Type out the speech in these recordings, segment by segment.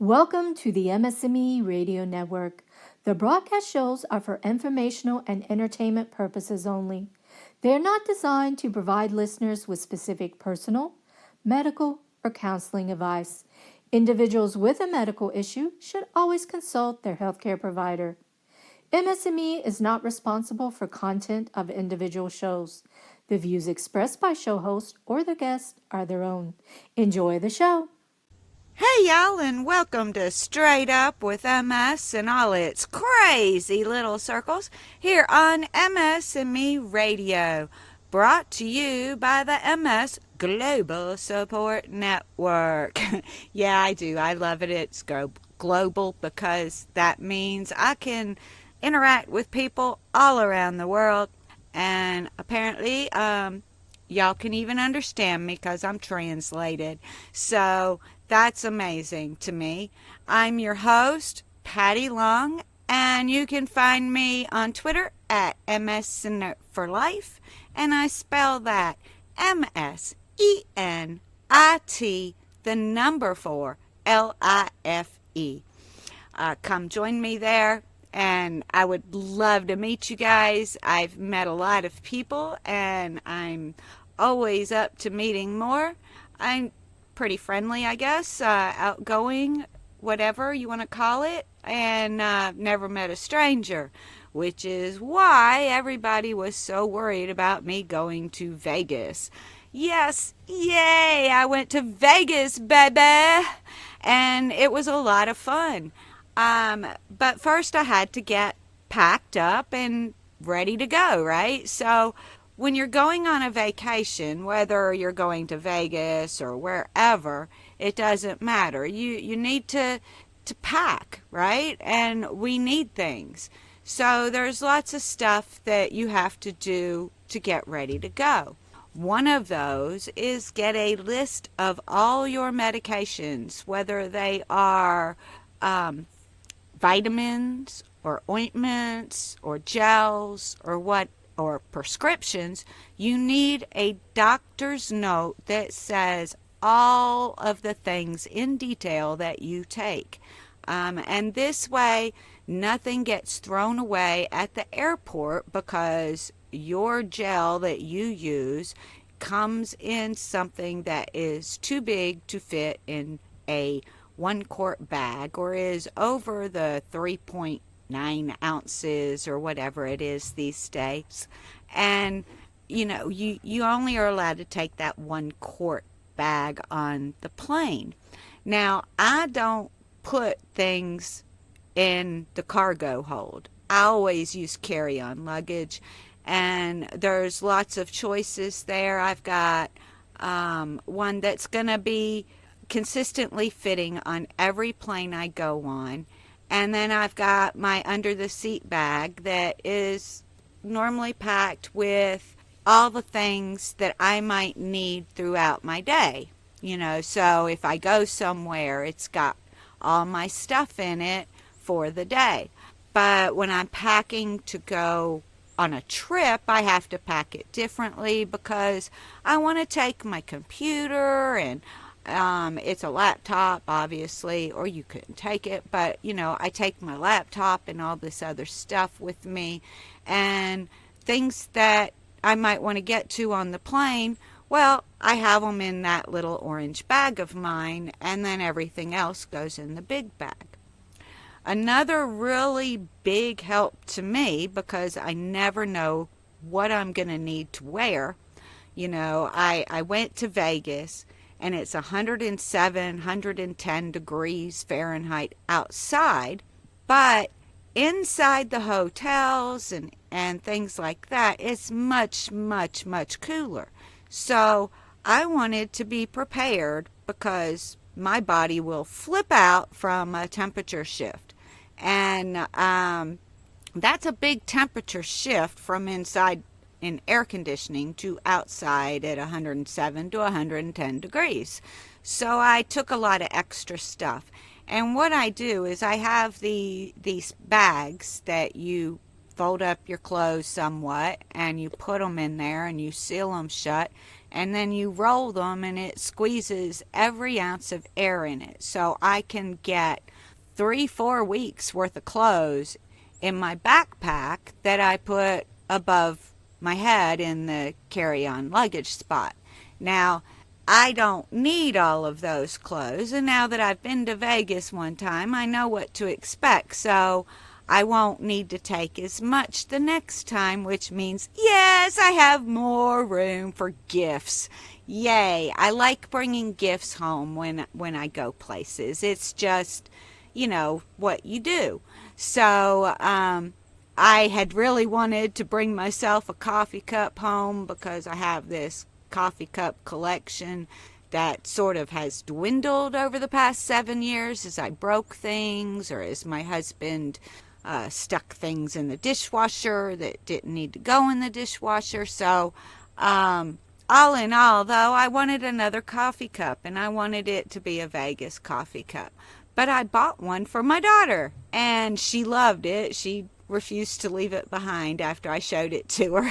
Welcome to the MS&Me Radio Network. The broadcast shows are for informational and entertainment purposes only. They are not designed to provide listeners with specific personal, medical, or counseling advice. Individuals with a medical issue should always consult their healthcare provider. MS&Me is not responsible for content of individual shows. The views expressed by show hosts or their guests are their own. Enjoy the show. Hey y'all, and welcome to Straight Up with MS and all its crazy little circles here on MS&Me Radio, brought to you by the MS Global Support Network. Yeah, I do. I love it. It's global because that means I can interact with people all around the world, and apparently, y'all can even understand me because I'm translated. So that's amazing to me. I'm your host, Patty Long, and you can find me on Twitter at MS4Life, and I spell that MSENIT, the number 4, LIFE. Come join me there, and I would love to meet you guys. I've met a lot of people, and I'm always up to meeting more. I'm pretty friendly, I guess, outgoing, whatever you want to call it, and never met a stranger, which is why everybody was so worried about me going to Vegas. Yes, yay, I went to Vegas, baby, and it was a lot of fun. But first I had to get packed up and ready to go, right? So when you're going on a vacation, whether you're going to Vegas or wherever, it doesn't matter. You need to pack, right? And we need things. So there's lots of stuff that you have to do to get ready to go. One of those is get a list of all your medications, whether they are vitamins or ointments or gels or prescriptions. You need a doctor's note that says all of the things in detail that you take. And this way, nothing gets thrown away at the airport because your gel that you use comes in something that is too big to fit in a 1-quart bag or is over the 3.9 ounces or whatever it is these days. And you only are allowed to take that 1-quart bag on the plane. Now, I don't put things in the cargo hold. I always use carry-on luggage, and there's lots of choices there. I've got one that's going to be consistently fitting on every plane I go on. And then I've got my under the seat bag that is normally packed with all the things that I might need throughout my day. So if I go somewhere, it's got all my stuff in it for the day. But when I'm packing to go on a trip, I have to pack it differently because I want to take my computer, and it's a laptop, obviously, or you couldn't take it, but I take my laptop and all this other stuff with me, and things that I might want to get to on the plane, well, I have them in that little orange bag of mine, and then everything else goes in the big bag. Another really big help to me, because I never know what I'm going to need to wear. I went to Vegas, and it's 107, 110 degrees Fahrenheit outside, but inside the hotels and things like that, it's much, much, much cooler. So I wanted to be prepared because my body will flip out from a temperature shift. And that's a big temperature shift from inside in air conditioning to outside at 107 to 110 degrees. So I took a lot of extra stuff. And what I do is I have these bags that you fold up your clothes somewhat and you put them in there and you seal them shut, and then you roll them and it squeezes every ounce of air in it. So I can get 3-4 weeks worth of clothes in my backpack that I put above my head in the carry-on luggage spot. Now, I don't need all of those clothes, and now that I've been to Vegas one time, I know what to expect, so I won't need to take as much the next time, which means, yes, I have more room for gifts. Yay. I like bringing gifts home when I go places. It's just, what you do. So, I had really wanted to bring myself a coffee cup home because I have this coffee cup collection that sort of has dwindled over the past 7 years as I broke things or as my husband stuck things in the dishwasher that didn't need to go in the dishwasher. So all in all, though, I wanted another coffee cup, and I wanted it to be a Vegas coffee cup. But I bought one for my daughter, and she loved it. She refused to leave it behind after I showed it to her.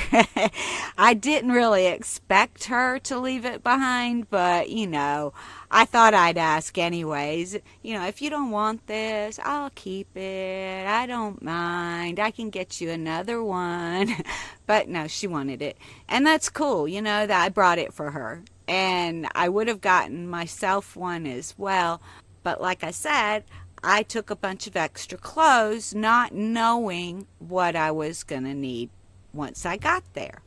I didn't really expect her to leave it behind, but, I thought I'd ask anyways. If you don't want this, I'll keep it. I don't mind. I can get you another one. But no, she wanted it. And that's cool, that I brought it for her. And I would have gotten myself one as well. But like I said, I took a bunch of extra clothes not knowing what I was going to need once I got there.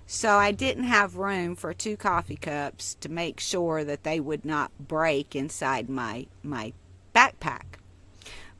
So I didn't have room for 2 coffee cups to make sure that they would not break inside my backpack.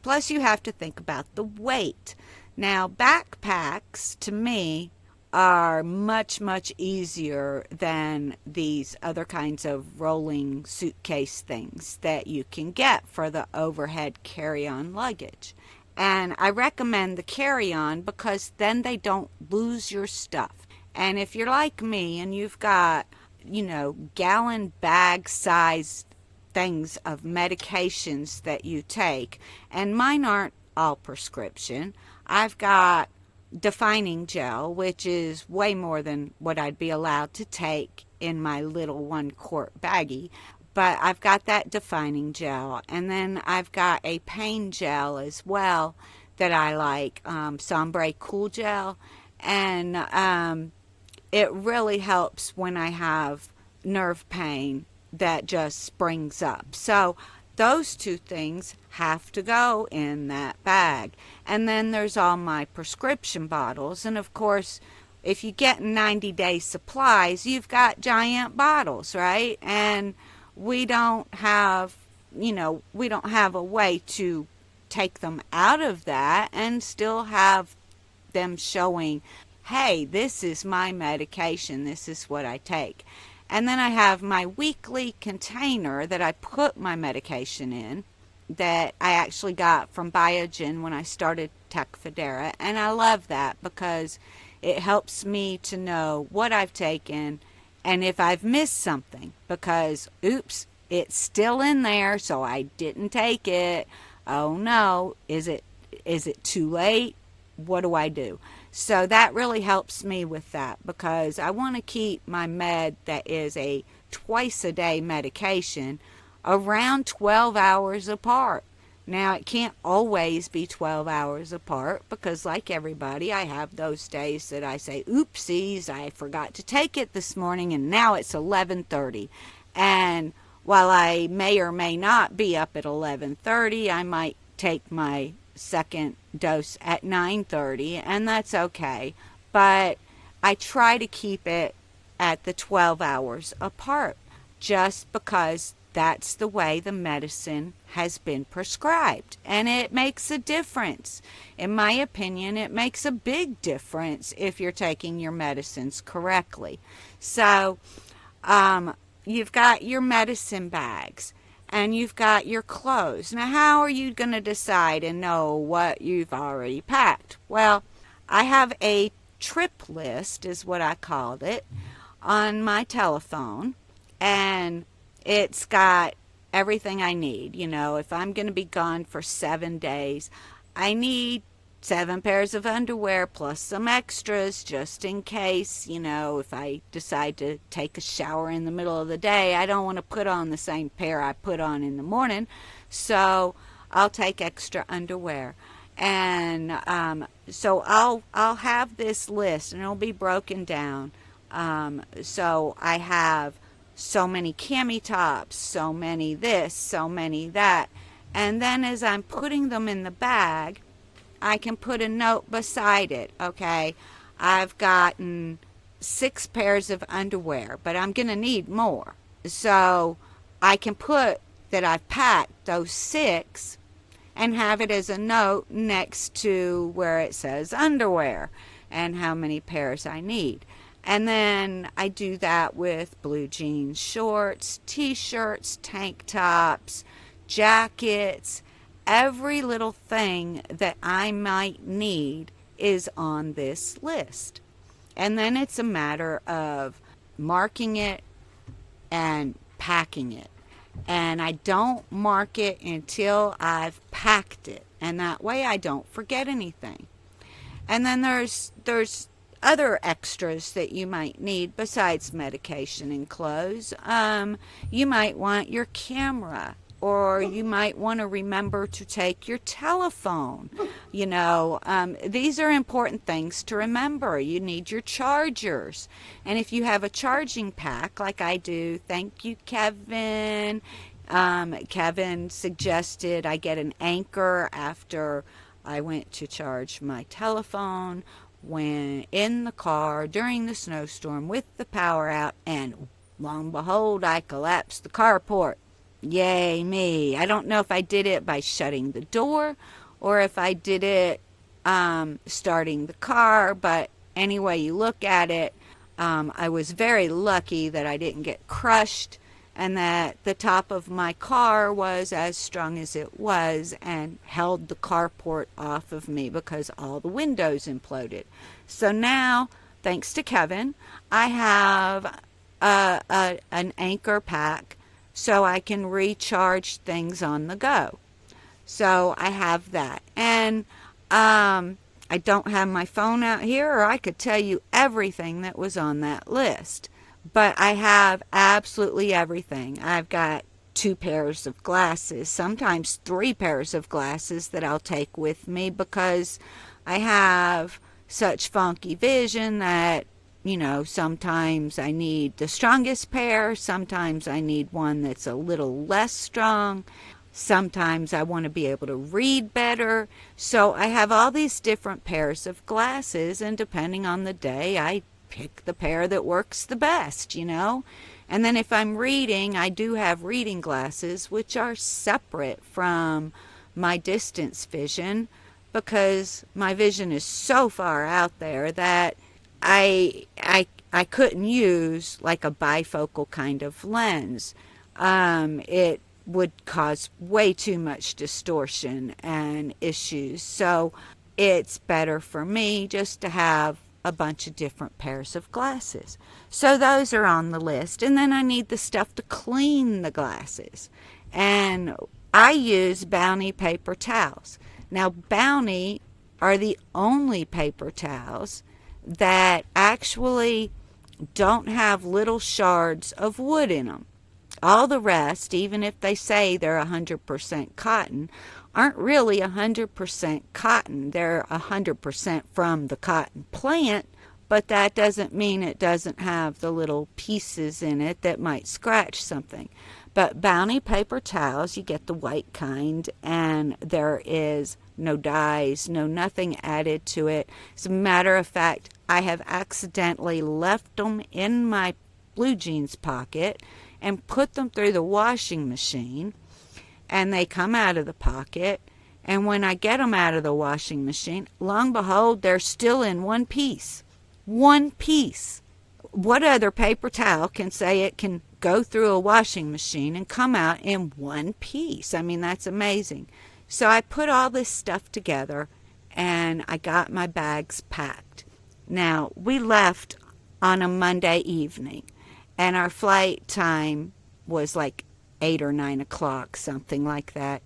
Plus you have to think about the weight. Now backpacks to me are much, much easier than these other kinds of rolling suitcase things that you can get for the overhead carry-on luggage. And I recommend the carry-on because then they don't lose your stuff. And if you're like me and you've got, gallon bag sized things of medications that you take, and mine aren't all prescription. I've got defining gel, which is way more than what I'd be allowed to take in my little 1-quart baggie. But I've got that defining gel, and then I've got a pain gel as well that I like, Sombre Cool Gel, and it really helps when I have nerve pain that just springs up. So those 2 things have to go in that bag. And then there's all my prescription bottles. And of course, if you get 90-day supplies, you've got giant bottles, right? And we don't have a way to take them out of that and still have them showing, hey, this is my medication, this is what I take. And then I have my weekly container that I put my medication in that I actually got from Biogen when I started Tecfidera. And I love that because it helps me to know what I've taken and if I've missed something. Because, oops, it's still in there, so I didn't take it. Oh no, is it too late? What do I do? So that really helps me with that because I want to keep my med that is a twice-a-day medication around 12 hours apart. Now, it can't always be 12 hours apart because like everybody, I have those days that I say, oopsies, I forgot to take it this morning and now it's 11:30. And while I may or may not be up at 11:30, I might take my second dose at 9:30, and that's okay. But I try to keep it at the 12 hours apart just because that's the way the medicine has been prescribed. And it makes a difference. In my opinion, it makes a big difference if you're taking your medicines correctly. So, you've got your medicine bags and you've got your clothes. Now, how are you going to decide and know what you've already packed? Well, I have a trip list, is what I called it, on my telephone, and it's got everything I need. If I'm going to be gone for 7 days, I need 7 pairs of underwear plus some extras just in case, if I decide to take a shower in the middle of the day, I don't want to put on the same pair I put on in the morning. So I'll take extra underwear. And so I'll have this list, and it'll be broken down. So I have so many cami tops, so many this, so many that. And then as I'm putting them in the bag, I can put a note beside it. Okay, I've gotten 6 pairs of underwear, but I'm going to need more. So I can put that I've packed those 6 and have it as a note next to where it says underwear and how many pairs I need. And then I do that with blue jeans shorts, t-shirts, tank tops, jackets. Every little thing that I might need is on this list. And then it's a matter of marking it and packing it. And I don't mark it until I've packed it. And that way I don't forget anything. And then there's other extras that you might need besides medication and clothes. You might want your camera, or you might want to remember to take your telephone. These are important things to remember. You need your chargers. And if you have a charging pack like I do, thank you, Kevin. Kevin suggested I get an Anchor after I went to charge my telephone when in the car during the snowstorm with the power out, and lo and behold, I collapsed the carport. Yay me. I don't know if I did it by shutting the door or if I did it starting the car, but anyway you look at it, I was very lucky that I didn't get crushed and that the top of my car was as strong as it was and held the carport off of me because all the windows imploded. So now, thanks to Kevin, I have an Anchor pack so I can recharge things on the go. So I have that. And I don't have my phone out here, or I could tell you everything that was on that list. But I have absolutely everything. I've got 2 pairs of glasses, sometimes 3 pairs of glasses that I'll take with me because I have such funky vision that, sometimes I need the strongest pair, sometimes I need one that's a little less strong, sometimes I want to be able to read better. So I have all these different pairs of glasses, and depending on the day, I pick the pair that works the best, And then if I'm reading, I do have reading glasses, which are separate from my distance vision because my vision is so far out there that I couldn't use like a bifocal kind of lens. It would cause way too much distortion and issues. So it's better for me just to have a bunch of different pairs of glasses. So those are on the list. And then I need the stuff to clean the glasses. And I use Bounty paper towels. Now, Bounty are the only paper towels that actually don't have little shards of wood in them. All the rest, even if they say they're 100% cotton, aren't really 100% cotton. They're 100% from the cotton plant, but that doesn't mean it doesn't have the little pieces in it that might scratch something. But Bounty paper towels, you get the white kind, and there is no dyes, no nothing added to it. As a matter of fact, I have accidentally left them in my blue jeans pocket and put them through the washing machine, and they come out of the pocket, and when I get them out of the washing machine, lo and behold, they're still in one piece. One piece. What other paper towel can say it can go through a washing machine and come out in one piece? I mean, that's amazing. So I put all this stuff together, and I got my bags packed. Now, we left on a Monday evening, and our flight time was like 8 or 9 o'clock, something like that.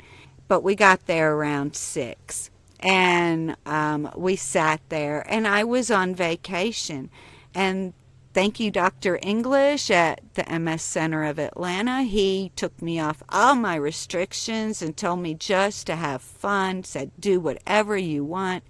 But we got there around 6. And we sat there, and I was on vacation. And thank you, Dr. English at the MS Center of Atlanta. He took me off all my restrictions and told me just to have fun, said, do whatever you want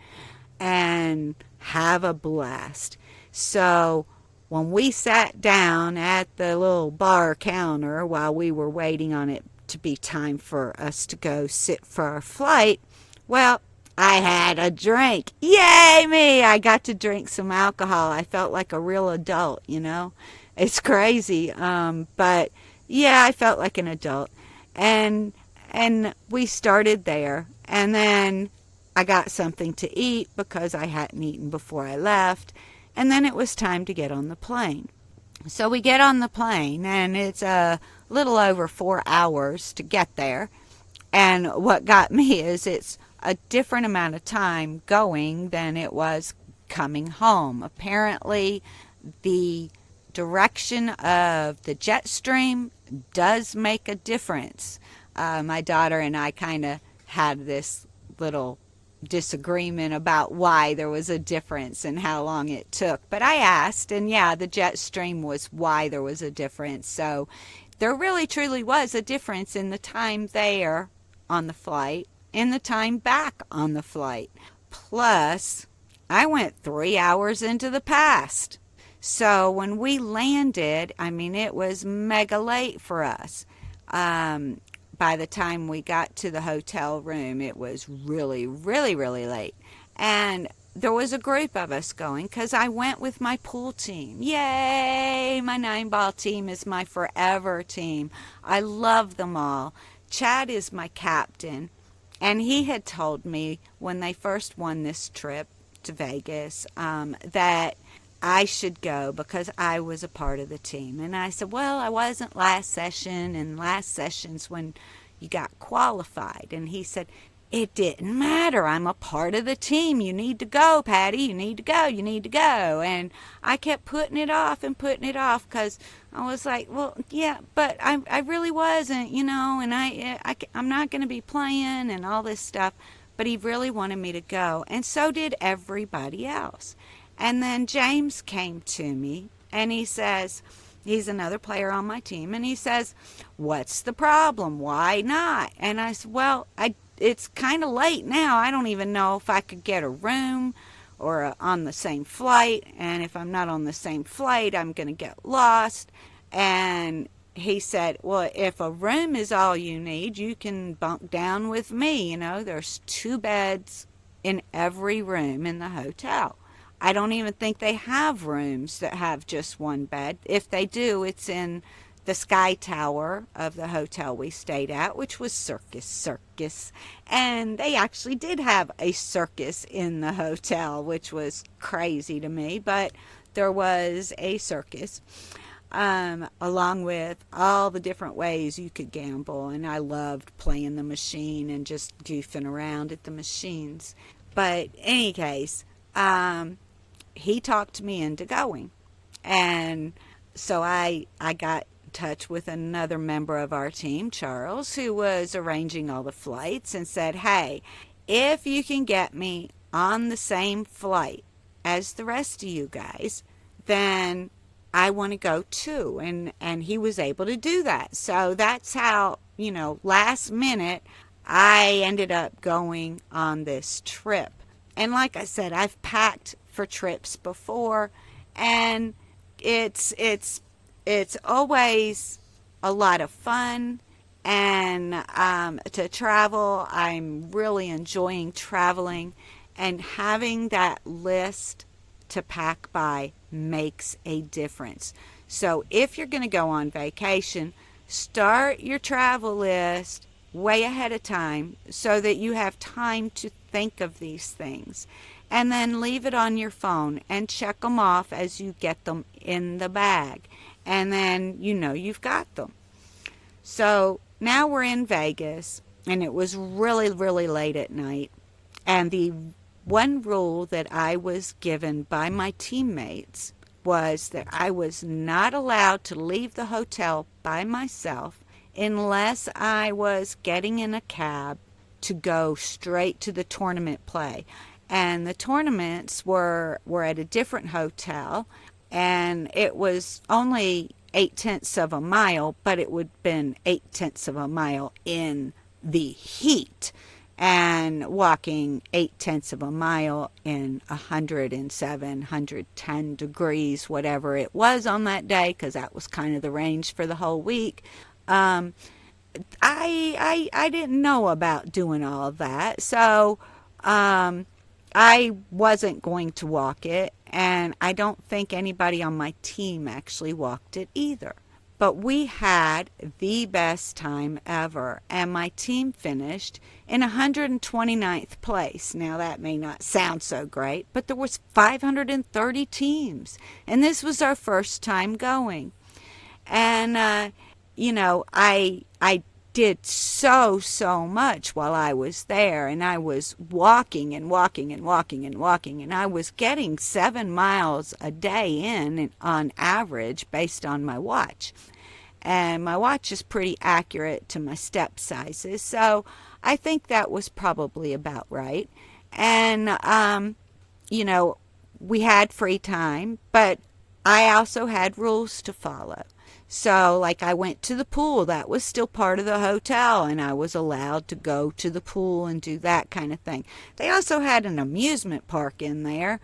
and have a blast. So when we sat down at the little bar counter while we were waiting on it to be time for us to go sit for our flight, well, I had a drink. Yay me! I got to drink some alcohol. I felt like a real adult, you know? It's crazy. But yeah, I felt like an adult. And we started there. And then I got something to eat because I hadn't eaten before I left. And then it was time to get on the plane. So we get on the plane, and it's a little over 4 hours to get there. And what got me is it's a different amount of time going than it was coming home. Apparently, the direction of the jet stream does make a difference. My daughter and I kind of had this little disagreement about why there was a difference and how long it took. But I asked, and yeah, the jet stream was why there was a difference. So there really truly was a difference in the time there on the flight and the time back on the flight. Plus, I went 3 hours into the past. So when we landed, I mean, it was mega late for us. By the time we got to the hotel room, it was really, really, really late. And there was a group of us going because I went with my pool team. Yay! My 9-ball team is my forever team. I love them all. Chad is my captain, and he had told me when they first won this trip to Vegas that I should go because I was a part of the team. And I said, well, I wasn't last session, and last session's when you got qualified. And he said, it didn't matter. I'm a part of the team. You need to go, Patty. You need to go. You need to go. And I kept putting it off and putting it off because I was like, well, yeah, but I really wasn't, you know, and I'm not going to be playing and all this stuff. But he really wanted me to go. And so did everybody else. And then James came to me and he says, he's another player on my team, and he says, what's the problem? Why not? And I said, well, it's kind of late now. I don't even know if I could get a room or on the same flight. And if I'm not on the same flight, I'm going to get lost. And he said, well, if a room is all you need, you can bunk down with me. You know, there's 2 beds in every room in the hotel. I don't even think they have rooms that have just 1 bed. If they do, it's in the Sky Tower of the hotel we stayed at, which was Circus. And they actually did have a circus in the hotel, which was crazy to me, but there was a circus. Along with all the different ways you could gamble. And I loved playing the machine and just goofing around at the machines. But in any case, he talked me into going. And so I got in touch with another member of our team, Charles, who was arranging all the flights, and said, hey, if you can get me on the same flight as the rest of you guys, then I want to go too. And he was able to do that. So that's how, you know, last minute I ended up going on this trip. And like I said, I've packed for trips before, and it's always a lot of fun. And to travel, I'm really enjoying traveling, and having that list to pack by makes a difference. So if you're going to go on vacation, start your travel list way ahead of time so that you have time to think of these things. And then leave it on your phone and check them off as you get them in the bag. And then you know you've got them. So now we're in Vegas, and it was really, really late at night. And the one rule that I was given by my teammates was that I was not allowed to leave the hotel by myself unless I was getting in a cab to go straight to the tournament play. And the tournaments were at a different hotel, and it was only 8/10 of a mile, but it would have been 8/10 of a mile in the heat. And walking 8/10 of a mile in 107, 110 degrees, whatever it was on that day, because that was kind of the range for the whole week. I didn't know about doing all of that, so I wasn't going to walk it, and I don't think anybody on my team actually walked it either. But we had the best time ever, and my team finished in 129th place. Now that may not sound so great, but there was 530 teams, and this was our first time going. And I did so much while I was there, and I was walking and walking and walking and walking, and I was getting 7 miles a day in on average based on my watch. And my watch is pretty accurate to my step sizes, so I think that was probably about right. And we had free time, but I also had rules to follow. So, like, I went to the pool. That was still part of the hotel, and I was allowed to go to the pool and do that kind of thing. They also had an amusement park in there,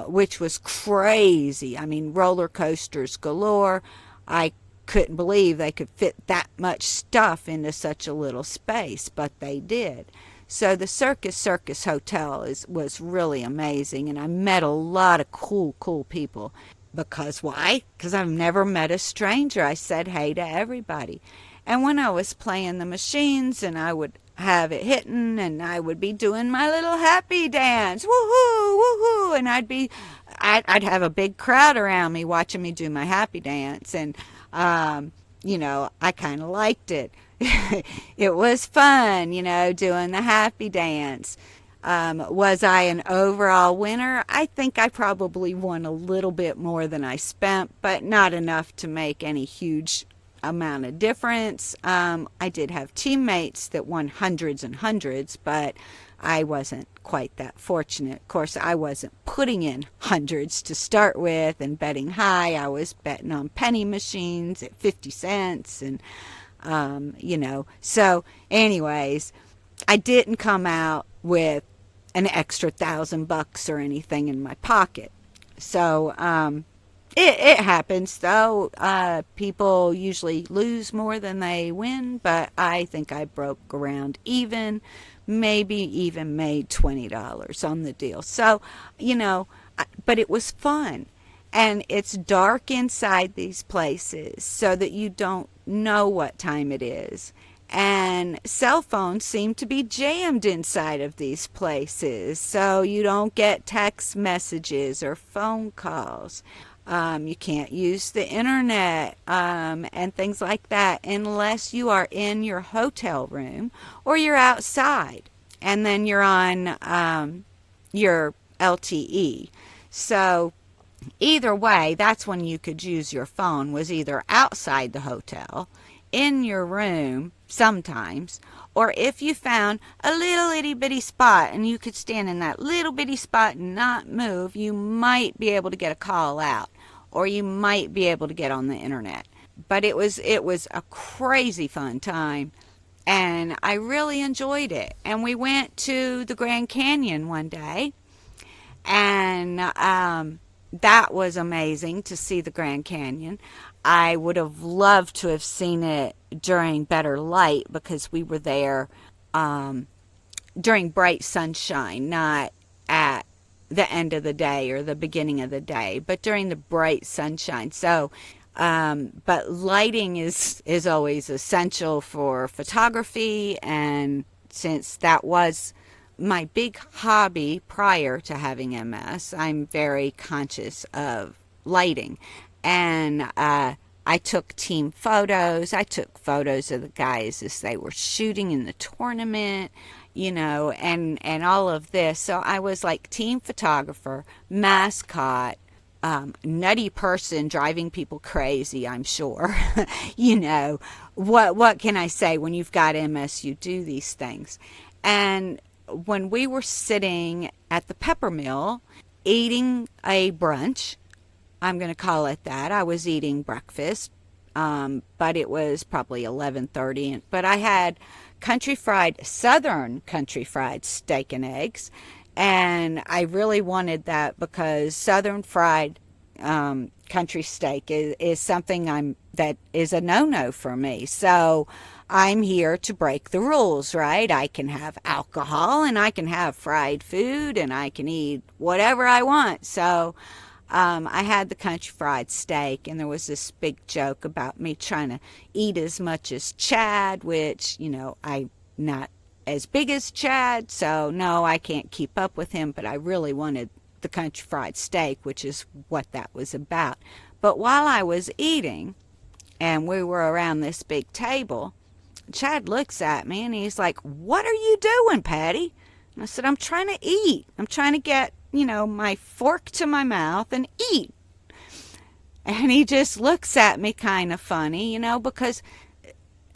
which was crazy. I mean, roller coasters galore. I couldn't believe they could fit that much stuff into such a little space, but they did. So the Circus Hotel was really amazing, and I met a lot of cool people. Because why? Because I've never met a stranger. I said hey to everybody. And when I was playing the machines and I would have it hitting and I would be doing my little happy dance, woohoo, woohoo, and I'd have a big crowd around me watching me do my happy dance, and I kind of liked it. It was fun, doing the happy dance. Was I an overall winner? I think I probably won a little bit more than I spent, but not enough to make any huge amount of difference. I did have teammates that won hundreds and hundreds, but I wasn't quite that fortunate. Of course, I wasn't putting in hundreds to start with and betting high. I was betting on penny machines at 50 cents and, So anyways, I didn't come out with an extra $1,000 or anything in my pocket. So it happens, though. People usually lose more than they win, but I think I broke around even, maybe even made $20 on the deal. So, but it was fun. And it's dark inside these places so that you don't know what time it is. And cell phones seem to be jammed inside of these places, so you don't get text messages or phone calls. You can't use the internet and things like that unless you are in your hotel room or you're outside, and then you're on your LTE. So either way, that's when you could use your phone, was either outside the hotel, in your room sometimes, or if you found a little itty bitty spot and you could stand in that little bitty spot and not move, you might be able to get a call out, or you might be able to get on the internet. But it was a crazy fun time, and I really enjoyed it. And we went to the Grand Canyon one day, and that was amazing to see the Grand Canyon. I would have loved to have seen it during better light, because we were there during bright sunshine, not at the end of the day or the beginning of the day, but during the bright sunshine. So, but lighting is always essential for photography, and since that was my big hobby prior to having MS, I'm very conscious of lighting. And I took team photos. I took photos of the guys as they were shooting in the tournament, and all of this. So I was like team photographer, mascot, nutty person driving people crazy, I'm sure. You know, what can I say? When you've got MS, you do these things. And when we were sitting at the pepper mill eating a brunch, I'm going to call it that. I was eating breakfast, but it was probably 11:30. But I had Southern country fried steak and eggs, and I really wanted that because Southern fried country steak is something that is a no-no for me. So I'm here to break the rules, right? I can have alcohol and I can have fried food and I can eat whatever I want. So I had the country fried steak, and there was this big joke about me trying to eat as much as Chad, which, I'm not as big as Chad, so no, I can't keep up with him, but I really wanted the country fried steak, which is what that was about. But while I was eating, and we were around this big table, Chad looks at me and he's like, "What are you doing, Patty?" And I said, "I'm trying to eat. I'm trying to get, my fork to my mouth and eat." And he just looks at me kind of funny, because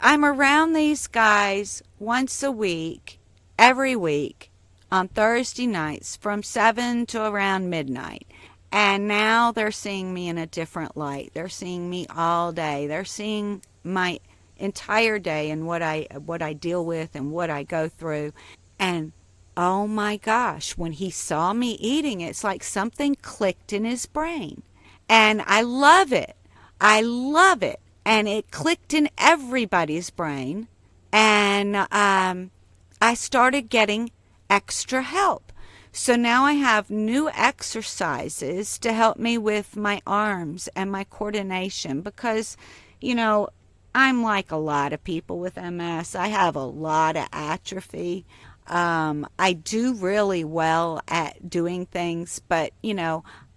I'm around these guys once a week, every week, on Thursday nights from 7 to around midnight. And now they're seeing me in a different light. They're seeing me all day. They're seeing my entire day and what I deal with and what I go through. And oh my gosh, when he saw me eating, it's like something clicked in his brain. And I love it. I love it. And it clicked in everybody's brain. And I started getting extra help. So now I have new exercises to help me with my arms and my coordination because, I'm like a lot of people with MS. I have a lot of atrophy. I do really well at doing things, but,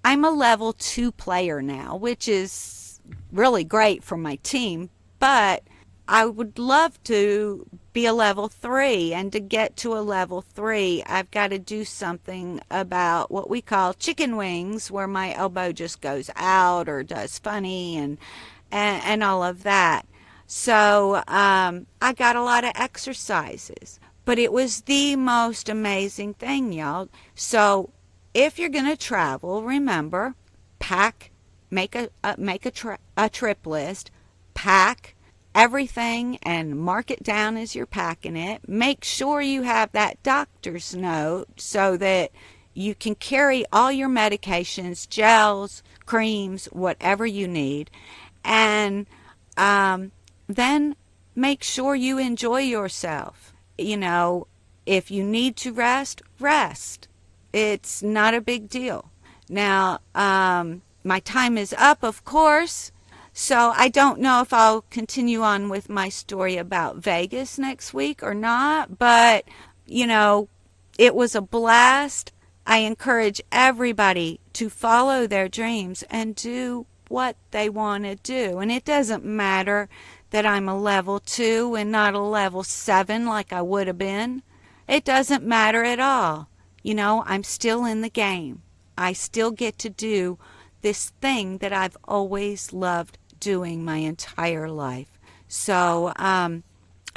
I'm a level 2 player now, which is really great for my team, but I would love to be a level 3, and to get to a level 3, I've got to do something about what we call chicken wings, where my elbow just goes out or does funny and all of that. So I got a lot of exercises, but it was the most amazing thing, y'all. So if you're going to travel, remember, make a trip list, pack everything and mark it down as you're packing it. Make sure you have that doctor's note so that you can carry all your medications, gels, creams, whatever you need. And then make sure you enjoy yourself. If you need to rest, rest. It's not a big deal. Now, my time is up, of course. So I don't know if I'll continue on with my story about Vegas next week or not, but, it was a blast. I encourage everybody to follow their dreams and do what they want to do. And it doesn't matter that I'm a level 2 and not a level 7 like I would have been. It doesn't matter at all. I'm still in the game. I still get to do this thing that I've always loved doing my entire life. So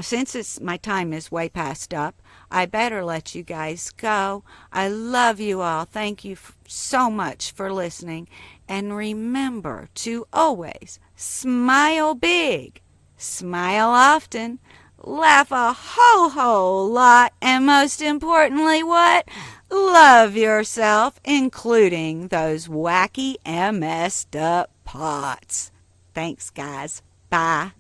since my time is way past up, I better let you guys go. I love you all. Thank you so much for listening. And remember to always smile big, smile often, laugh a whole lot, and most importantly, what? Love yourself, including those wacky messed up pots. Thanks, guys. Bye.